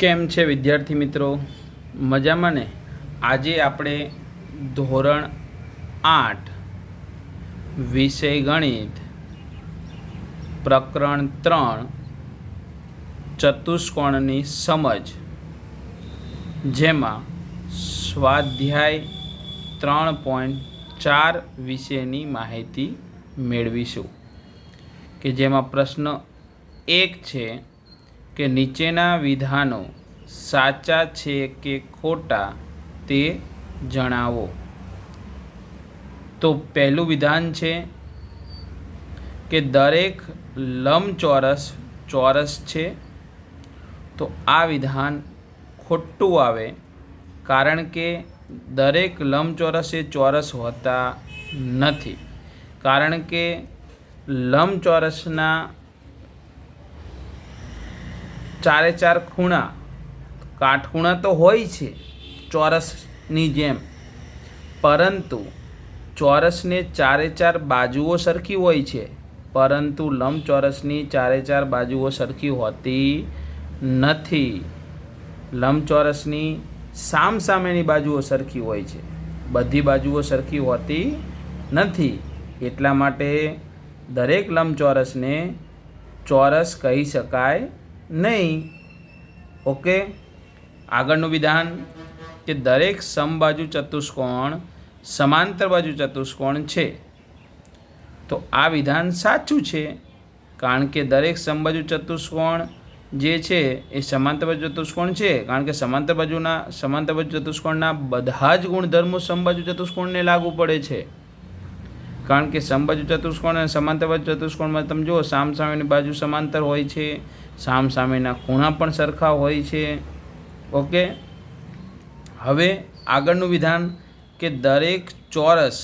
કેમ છે વિદ્યાર્થી મિત્રો? મજામાં ને? આજે આપણે ધોરણ 8 વિષય ગણિત પ્રકરણ 3 ચતુષ્કોણની સમજ, જેમાં સ્વાધ્યાય 3.4 વિશેની માહિતી મેળવીશું, કે જેમાં પ્રશ્ન 1 છે કે નીચેના વિધાનો સાચા છે કે ખોટા તે જણાવો. તો પહેલું વિધાન છે કે દરેક લંબચોરસ ચોરસ છે. તો આ વિધાન ખોટું આવે, કારણ કે દરેક લંબચોરસ એ ચોરસ હોતા નથી. કારણ કે લંબચોરસના ચારે ચાર ખૂણા કાટખૂણા તો હોય છે ચોરસની જેમ, પરંતુ ચોરસને ચારે ચાર બાજુઓ સરખી હોય છે, પરંતુ લંબચોરસની ચારે ચાર બાજુઓ સરખી હોતી નથી. લંબચોરસની સામસામેની બાજુઓ સરખી હોય છે, બધી બાજુઓ સરખી હોતી નથી. એટલા માટે દરેક લંબચોરસને ચોરસ કહી શકાય નહીં. ઓકે, આગળનું વિધાન કે દરેક સમબાજુ ચતુષ્કોણ સમાંતર બાજુ ચતુષ્કોણ છે. તો આ વિધાન સાચું છે, કારણ કે દરેક સમબાજુ ચતુષ્કોણ જે છે એ સમાંતર બાજુ ચતુષ્કોણ છે, કારણ કે સમાંતર બાજુ ચતુષ્કોણના બધા જ ગુણધર્મો સમબાજુ ચતુષ્કોણને લાગુ પડે છે. કારણ કે સમબાજુ ચતુષ્કોણ અને સમાંતર બાજુ ચતુષ્કોણમાં તમે જુઓ, સામસામેની બાજુ સમાંતર હોય છે, સામસામેના ખૂણા પણ સરખા હોય છે. ઓકે, હવે આગળનું વિધાન કે દરેક ચોરસ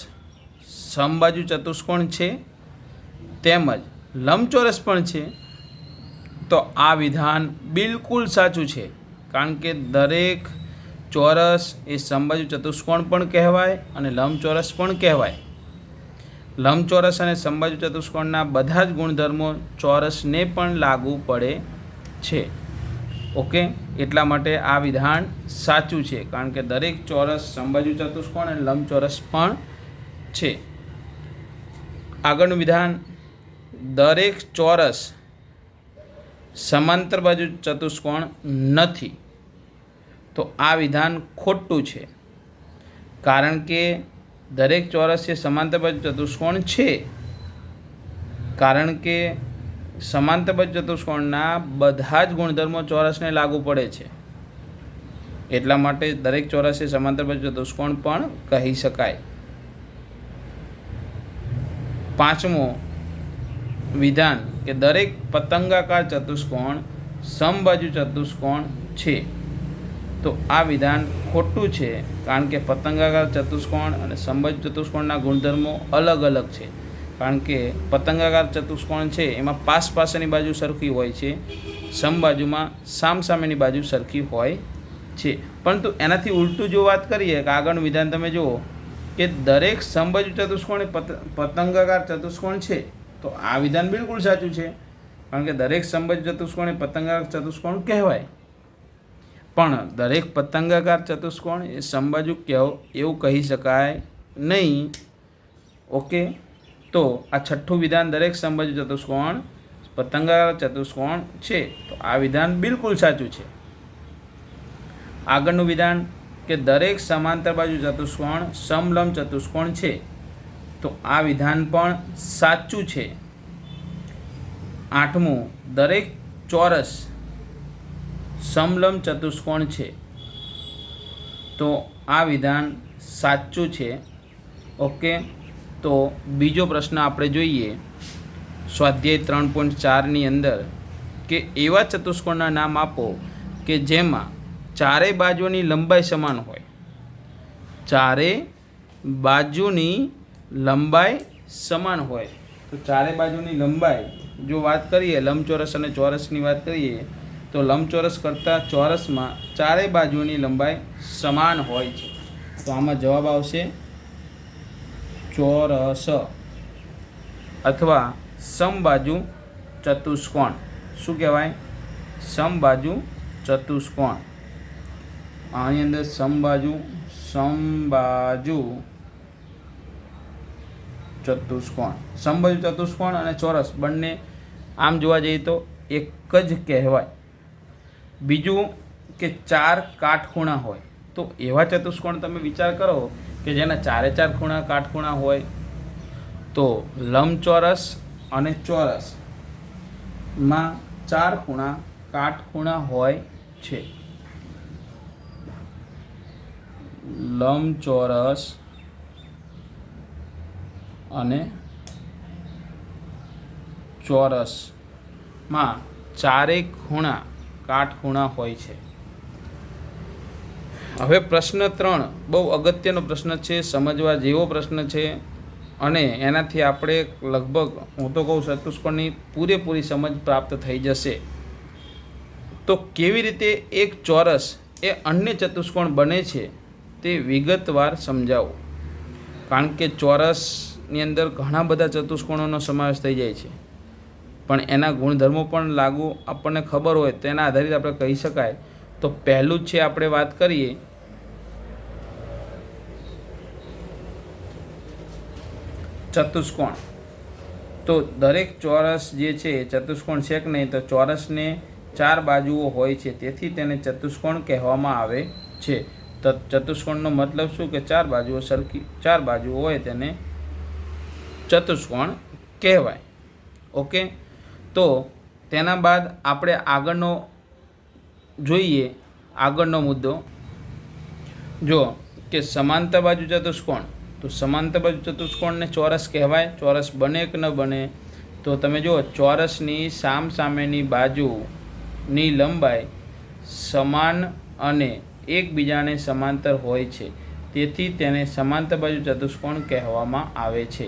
સમબાજુ ચતુષ્કોણ છે તેમજ લંબચોરસ પણ છે. તો આ વિધાન બિલકુલ સાચું છે, કારણ કે દરેક ચોરસ એ સમબાજુ ચતુષ્કોણ પણ કહેવાય અને લંબચોરસ પણ કહેવાય. લંબચોરસ અને સમબાજુ ચતુષ્કોણના બધા જ ગુણધર્મો ચોરસને પણ લાગુ પડે છે. ઓકે, એટલા માટે આ વિધાન સાચું છે, કારણ કે દરેક ચોરસ સમબાજુ ચતુષ્કોણ અને લંબચોરસ પણ છે. આગળનું વિધાન દરેક ચોરસ સમાંતર બાજુ ચતુષ્કોણ નથી. તો આ વિધાન ખોટું છે, કારણ કે દરેક ચોરસ એ સમાંતર બાજુ ચતુષ્કોણ છે, કારણ કે સમાંતર બાજુ ચતુષ્કોણના બધા જ ગુણધર્મો ચોરસને લાગુ પડે છે. એટલા માટે દરેક ચોરસ એ સમાંતર બાજુ ચતુષ્કોણ પણ કહી શકાય. પાંચમું વિધાન કે દરેક પતંગાકાર ચતુષ્કોણ સમબાજુ ચતુષ્કોણ છે. તો આ વિધાન ખોટું છે, કારણ કે પતંગાકાર ચતુષ્કોણ અને સમબાજુ ચતુષ્કોણના ગુણધર્મો અલગ અલગ છે. કારણ કે પતંગાકાર ચતુષ્કોણ છે એમાં પાસની બાજુ સરખી હોય છે, સમબાજુમાં સામસામેની બાજુ સરખી હોય છે. પરંતુ એનાથી ઉલટું જો વાત કરીએ કે આગળનું વિધાન તમે જુઓ કે દરેક સમબાજુ ચતુષ્કોણ એ પતંગાકાર ચતુષ્કોણ છે. તો આ વિધાન બિલકુલ સાચું છે, કારણ કે દરેક સમબાજુ ચતુષ્કોણ એ પતંગાકાર ચતુષ્કોણ કહેવાય, પણ દરેક પતંગાકાર ચતુષ્કોણ એ સમબાજુ એવું કહી શકાય નહીં. ઓકે, તો આ છઠ્ઠું વિધાન દરેક સમબાજુ ચતુષ્કોણ પતંગાકાર ચતુષ્કોણ છે. તો આ વિધાન બિલકુલ સાચું છે. આગળનું વિધાન કે દરેક સમાંતર બાજુ ચતુષ્કોણ સમલંબ ચતુષ્કોણ છે. તો આ વિધાન પણ સાચું છે. આઠમું દરેક ચોરસ સમલંબ ચતુષ્કોણ છે. તો આ વિધાન સાચું છે. ઓકે, તો બીજો પ્રશ્ન આપણે જોઈએ સ્વાધ્યાય 3.4ની અંદર કે એવા ચતુષ્કોણના નામ આપો કે જેમાં ચારે બાજુની લંબાઈ સમાન હોય. ચારે બાજુની લંબાઈ સમાન હોય. તો ચારે બાજુની લંબાઈ જો વાત કરીએ, લંબચોરસ અને ચોરસની વાત કરીએ, તો લંબચોરસ કરતાં ચોરસમાં ચારે બાજુની લંબાઈ સમાન હોય છે. તો આમાં જવાબ આવશે ચોરસ અથવા સમબાજુ ચતુષ્કોણ. શું કહેવાય? સમબાજુ ચતુષ્કોણ, આની અંદર સમબાજુ ચતુષ્કોણ, સમબાજુ ચતુષ્કોણ અને ચોરસ બંને આમ જોવા જઈએ તો એક જ કહેવાય. બીજું કે 4 કાટખૂણા હોય તો એવા ચતુષ્કોણ તમે વિચાર કરો કે જેના 4 ખૂણા કાટખૂણા હોય, તો લંબચોરસ અને ચોરસમાં 4 ખૂણા કાટખૂણા હોય છે. લંબચોરસ અને ચોરસમાં 4 ખૂણા કાટખૂણા હોય છે. હવે પ્રશ્ન 3 બહુ અગત્યનો પ્રશ્ન છે, સમજવા જેવો પ્રશ્ન છે, અને એનાથી આપણે લગભગ હું તો કહું ચતુષ્કોણની પૂરેપૂરી સમજ પ્રાપ્ત થઈ જશે. તો કેવી રીતે એક ચોરસ એ અન્ય ચતુષ્કોણ બને છે તે વિગતવાર સમજાવો. કારણ કે ચોરસની અંદર ઘણા બધા ચતુષ્કોણોનો સમાવેશ થઈ જાય છે, પણ એના ગુણધર્મો પણ લાગુ આપણને ખબર હોય તેના આધારિત આપણે કહી શકાય. તો પહેલું જ છે, આપણે વાત કરીએ ચતુષ્કોણ. તો દરેક ચોરસ જે છે ચતુષ્કોણ છે કે નહીં, તો ચોરસને 4 બાજુઓ હોય છે, તેથી તેને ચતુષ્કોણ કહેવામાં આવે છે. તો ચતુષ્કોણનો મતલબ શું કે 4 બાજુઓ સરખી 4 બાજુઓ હોય તેને ચતુષ્કોણ કહેવાય. ઓકે, તો તેના બાદ આપણે આગળનો જોઈએ. આગળનો મુદ્દો જો કે સમાંતર બાજુ ચતુષ્કોણ. તો સમાંતર બાજુ ચતુષ્કોણને ચોરસ કહેવાય. ચોરસ બને કે ન બને, તો તમે જુઓ ચોરસની સામસામેની બાજુની લંબાઈ સમાન અને એકબીજાને સમાંતર હોય છે, તેથી તેને સમાંતર બાજુ ચતુષ્કોણ કહેવામાં આવે છે.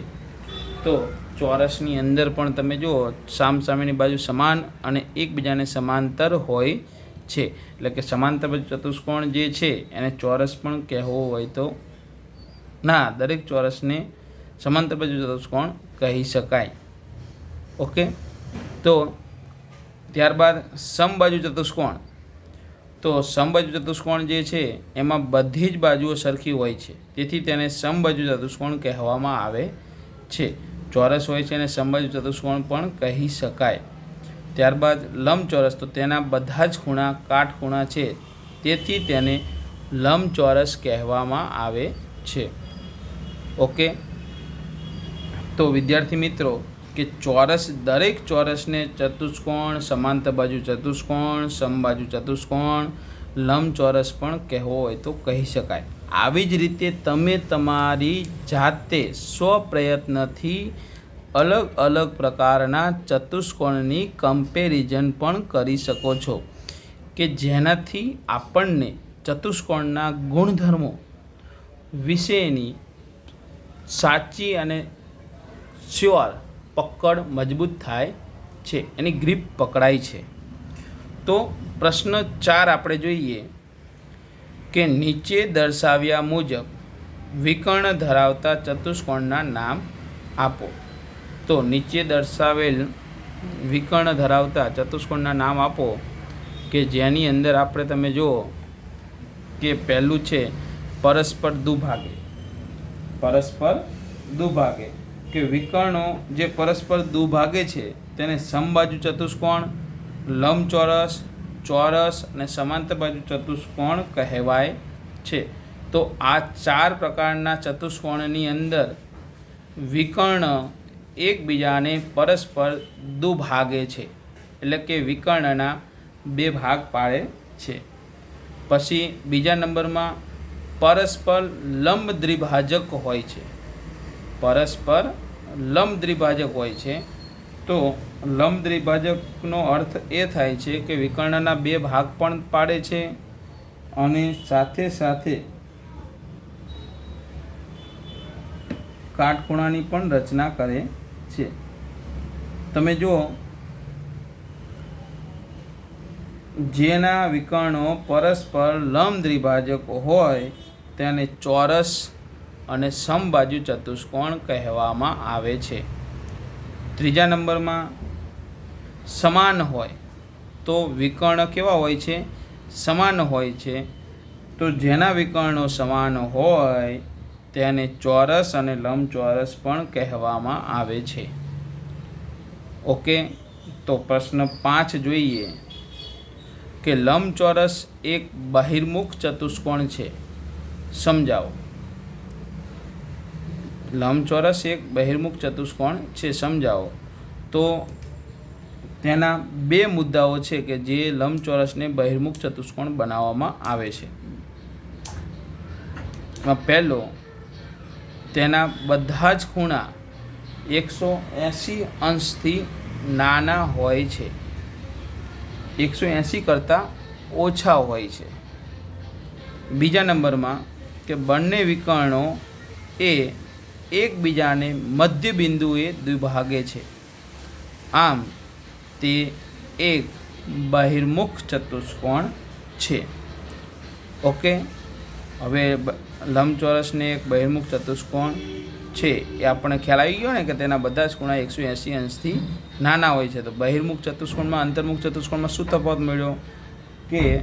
તો ચોરસની અંદર પણ તમે જુઓ સામસામેની બાજુ સમાન અને એકબીજાને સમાંતર હોય છે, એટલે કે સમાંતર બાજુ ચતુષ્કોણ જે છે એને ચોરસ પણ કહેવો હોય તો ના, દરેક ચોરસને સમાંતર બાજુ ચતુષ્કોણ કહી શકાય. ઓકે, તો ત્યારબાદ સમબાજુ ચતુષ્કોણ. તો સમબાજુ ચતુષ્કોણ જે છે એમાં બધી જ બાજુઓ સરખી હોય છે, તેથી તેને સમબાજુ ચતુષ્કોણ કહેવામાં આવે છે. ચોરસ હોય છે અને સમબાજુ ચતુષ્કોણ પણ કહી શકાય. ત્યારબાદ લંબચોરસ. તો તેના બધા જ ખૂણા કાટખૂણા છે, તેથી તેને લંબચોરસ કહેવામાં આવે છે. ઓકે, તો વિદ્યાર્થી મિત્રો કે ચોરસ, દરેક ચોરસને ચતુષ્કોણ, સમાંતર બાજુ ચતુષ્કોણ, સમબાજુ ચતુષ્કોણ, લંબચોરસ પણ કહેવો હોય તો કહી શકાય. આવી જ રીતે તમે તમારી જાતે સ્વપ્રયત્નથી અલગ અલગ પ્રકારના ચતુષ્કોણની કમ્પેરિઝન પણ કરી શકો છો, કે જેનાથી આપણને ચતુષ્કોણના ગુણધર્મો વિશેની સાચી અને શ્યોર પકડ મજબૂત થાય છે, એની ગ્રીપ પકડાય છે. તો પ્રશ્ન 4 આપણે જોઈએ કે નીચે દર્શાવ્યા મુજબ વિકર્ણ ધરાવતા ચતુષ્કોણના નામ આપો. તો નીચે દર્શાવેલ વિકર્ણ ધરાવતા ચતુષ્કોણના નામ આપો કે જેની અંદર આપણે તમે જુઓ કે પહેલું છે પરસ્પર દુભાગે. પરસ્પર દુભાગે કે વિકર્ણો જે પરસ્પર દુભાગે છે તેને સમબાજુ ચતુષ્કોણ, લંબચોરસ, ચોરસ અને સમાંતર બાજુ ચતુષ્કોણ કહેવાય છે. તો આ 4 પ્રકારના ચતુષ્કોણની અંદર વિકર્ણ એકબીજાને પરસ્પર દુભાગે છે, એટલે કે વિકર્ણના 2 ભાગ પાડે છે. પછી બીજા નંબરમાં પરસ્પર લંબ દ્વિભાજક હોય છે. પરસ્પર લંબ દ્વિભાજક હોય છે. તો લંબ દ્વિભાજકનો અર્થ એ થાય છે કે વિકર્ણના 2 ભાગ પણ પાડે છે અને સાથે સાથે કાટખૂણાની પણ રચના કરે છે. તમે જુઓ જેના વિકર્ણો પરસ્પર લંબ દ્વિભાજક હોય તેને ચોરસ અને સમબાજુ ચતુષ્કોણ કહેવામાં આવે છે. ત્રીજા નંબરમાં સમાન હોય તો વિકર્ણ કેવા હોય છે? સમાન હોય છે, તો જેના વિકર્ણો સમાન હોય તેને ચોરસ અને લંબચોરસ પણ કહેવામાં આવે છે. ઓકે, તો પ્રશ્ન 5 જોઈએ કે લંબચોરસ એક બહિર્મુખ ચતુષ્કોણ છે. સમજાવો. લંબચોરસ એક બહિર્મુખ ચતુષ્કોણ છે, સમજાવો. તો તેના બે મુદ્દાઓ છે કે જે લંબચોરસને બહિર્મુખ ચતુષ્કોણ બનાવવામાં આવે છે. પહેલો, તેના બધા જ ખૂણા 180 અંશથી નાના હોય છે, 180 કરતાં ઓછા હોય છે. બીજા નંબરમાં કે બંને વિકર્ણો એ એકબીજાને મધ્ય બિંદુએ દ્વિભાગે છે, આમ તે એક બહિર્મુખ ચતુષ્કોણ છે. ઓકે, હવે લંબચોરસને એક બહિર્મુખ ચતુષ્કોણ છે એ આપણને ખ્યાલ આવી ગયો ને કે તેના બધા જ ખૂણા 180 અંશથી નાના હોય છે. તો બહિર્મુખ ચતુષ્કોણમાં અંતર્મુખ ચતુષ્કોણમાં શું તફાવત મળ્યો કે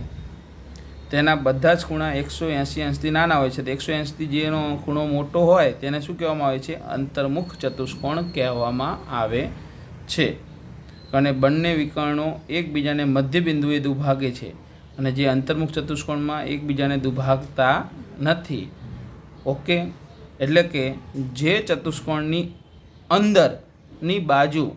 તેના બધા જ ખૂણા 180 અંશથી નાના હોય છે. તો 180થી જેનો ખૂણો મોટો હોય તેને શું કહેવામાં આવે છે? અંતર્મુખ ચતુષ્કોણ કહેવામાં આવે છે. અને બંને વિકર્ણો એકબીજાને મધ્ય બિંદુએ દુભાગે છે, અને જે અંતર્મુખ ચતુષ્કોણમાં એકબીજાને દુભાગતા નથી. ઓકે, એટલે કે જે ચતુષ્કોણની અંદરની બાજુ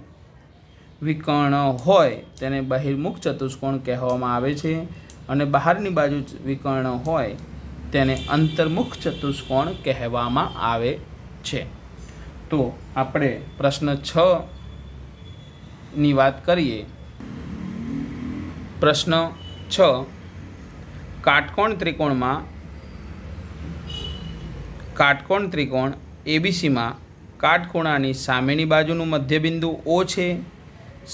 વિકર્ણ હોય તેને બહિર્મુખ ચતુષ્કોણ કહેવામાં આવે છે, અને બહારની બાજુ વિકર્ણ હોય તેને અંતર્મુખ ચતુષ્કોણ કહેવામાં આવે છે. તો આપણે પ્રશ્ન 6ની વાત કરીએ. પ્રશ્ન 6, કાટકોણ ત્રિકોણ એબીસીમાં કાટખૂણાની સામેની બાજુનું મધ્યબિંદુ O છે.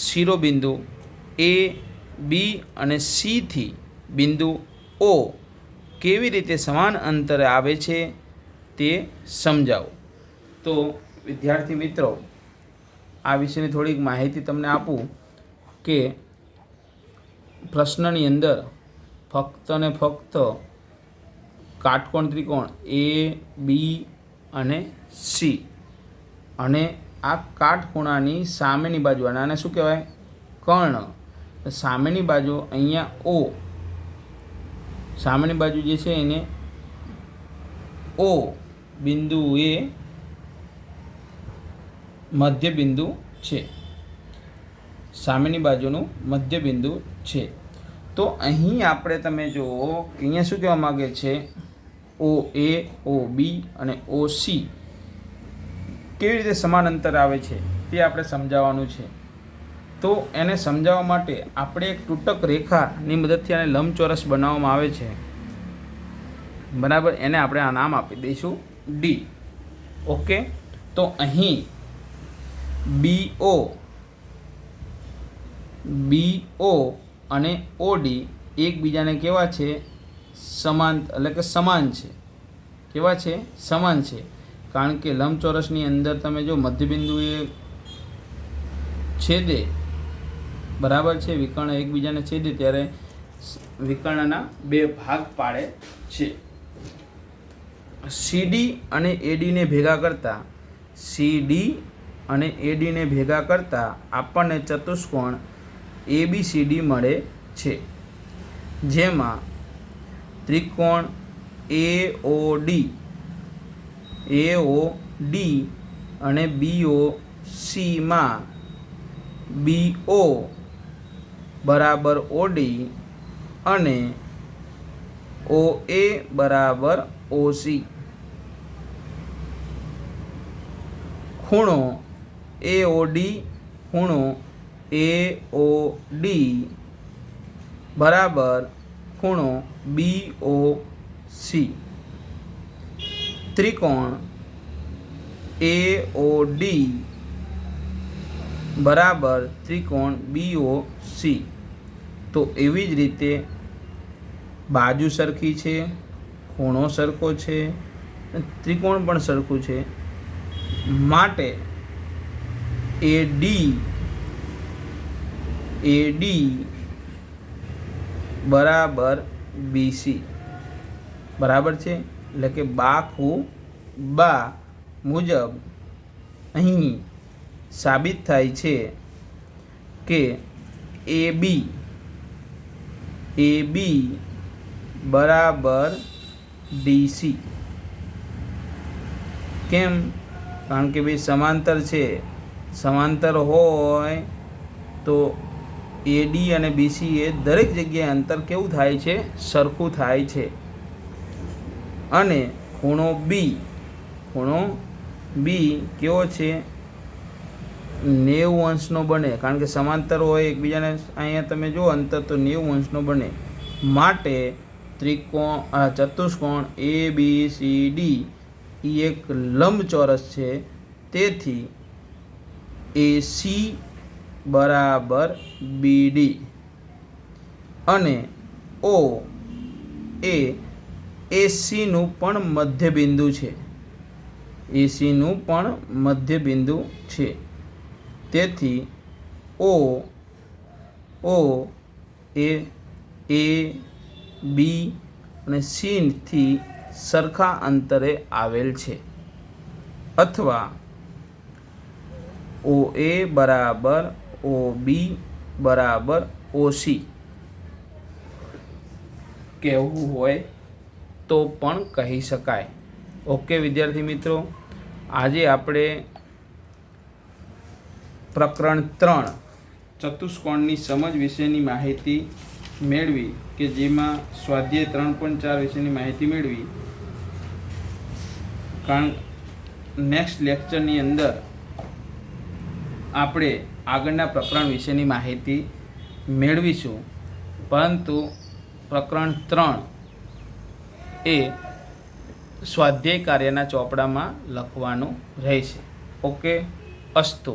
શિરોબિંદુ A, B અને C થી બિંદુ O કેવી રીતે સમાન અંતરે આવે છે તે સમજાવો. તો વિદ્યાર્થી મિત્રો, આ વિશેની થોડીક માહિતી તમને આપું કે પ્રશ્નની અંદર ફક્ત ને ફક્ત કાટકોણ ત્રિકોણ A, B અને C અને આ કાટખૂણાની સામેની બાજુ, અને આને શું કહેવાય? કર્ણ. સામેની બાજુ અહીંયા O, સામેની બાજુ જે છે એને O બિંદુ એ મધ્ય બિંદુ છે, સામેની બાજુનું મધ્ય બિંદુ છે. તો અહીં આપણે તમે જુઓ કે અહીંયા શું કહેવા માગે છે? OA, OB અને OC કેવી રીતે સમાન અંતર આવે છે તે આપણે સમજાવવાનું છે. તો એને સમજાવવા માટે આપણે એક તૂટક રેખાની મદદથી આને લંબચોરસ બનાવવામાં આવે છે, બરાબર. એને આપણે આ નામ આપી દઈશું D. ઓકે, તો અહીં BO અને OD એકબીજાને કેવા છે? સમાન, એટલે કે સમાન છે. કેવા છે? સમાન છે. કારણ કે લંબચોરસની અંદર તમે જો મધ્યબિંદુ એ છેદે, બરાબર છે, વિકર્ણ એકબીજાને છેદે ત્યારે વિકર્ણના બે ભાગ પાડે છે. CD અને AD ને ભેગા કરતા આપણને ચતુષ્કોણ ABCD મળે છે, જેમાં ત્રિકોણ AOD અને BOC માં BO બરાબર OD અને OA બરાબર OC. ખૂણો AOD બરાબર ખૂણો BOC. ત્રિકોણ AOD બરાબર ત્રિકોણ BOC. તો એવી જ રીતે બાજુ સરખી છે, ખૂણો સરખો છે, ત્રિકોણ પણ સરખું છે, માટે AD બરાબર બીસી બરાબર છે. એટલે કે બાખું બા મુજબ અહીં સાબિત થાય છે કે એ બી બરાબર ડીસી. કેમ? કારણ કે ભાઈ સમાંતર છે. સમાંતર હોય તો એડી અને બીસી એ દરેક જગ્યાએ અંતર કેવું થાય છે? સરખું થાય છે. અને ખૂણો બી કેવો છે? 90 અંશનો બને. કારણ કે સમાંતર હોય એકબીજાને, અહીંયા તમે જુઓ અંતર તો 90 અંશનો બને. માટે ચતુષ્કોણ ABCD એ એક લંબચોરસ છે. તેથી AC બરાબર BD અને O એ ACનું પણ મધ્યબિંદુ છે. ACનું પણ મધ્યબિંદુ છે. તેથી O એ A, B અને C થી સરખા અંતરે આવેલ છે. અથવા OA બરાબર OB બરાબર OC કહેવું હોય તો પણ કહી શકાય. ઓકે વિદ્યાર્થી મિત્રો, આજે આપણે પ્રકરણ 3 ચતુષ્કોણની સમજ વિશેની માહિતી મેળવી, કે જેમાં સ્વાધ્યાય 3.4 વિશેની માહિતી મેળવી. કારણ નેક્સ્ટ લેક્ચરની અંદર આપણે આગળના પ્રકરણ વિશેની માહિતી મેળવીશું. પરંતુ પ્રકરણ 3 એ સ્વાધ્યાય કાર્યના ચોપડામાં લખવાનું રહેશે. ઓકે, અસ્તુ.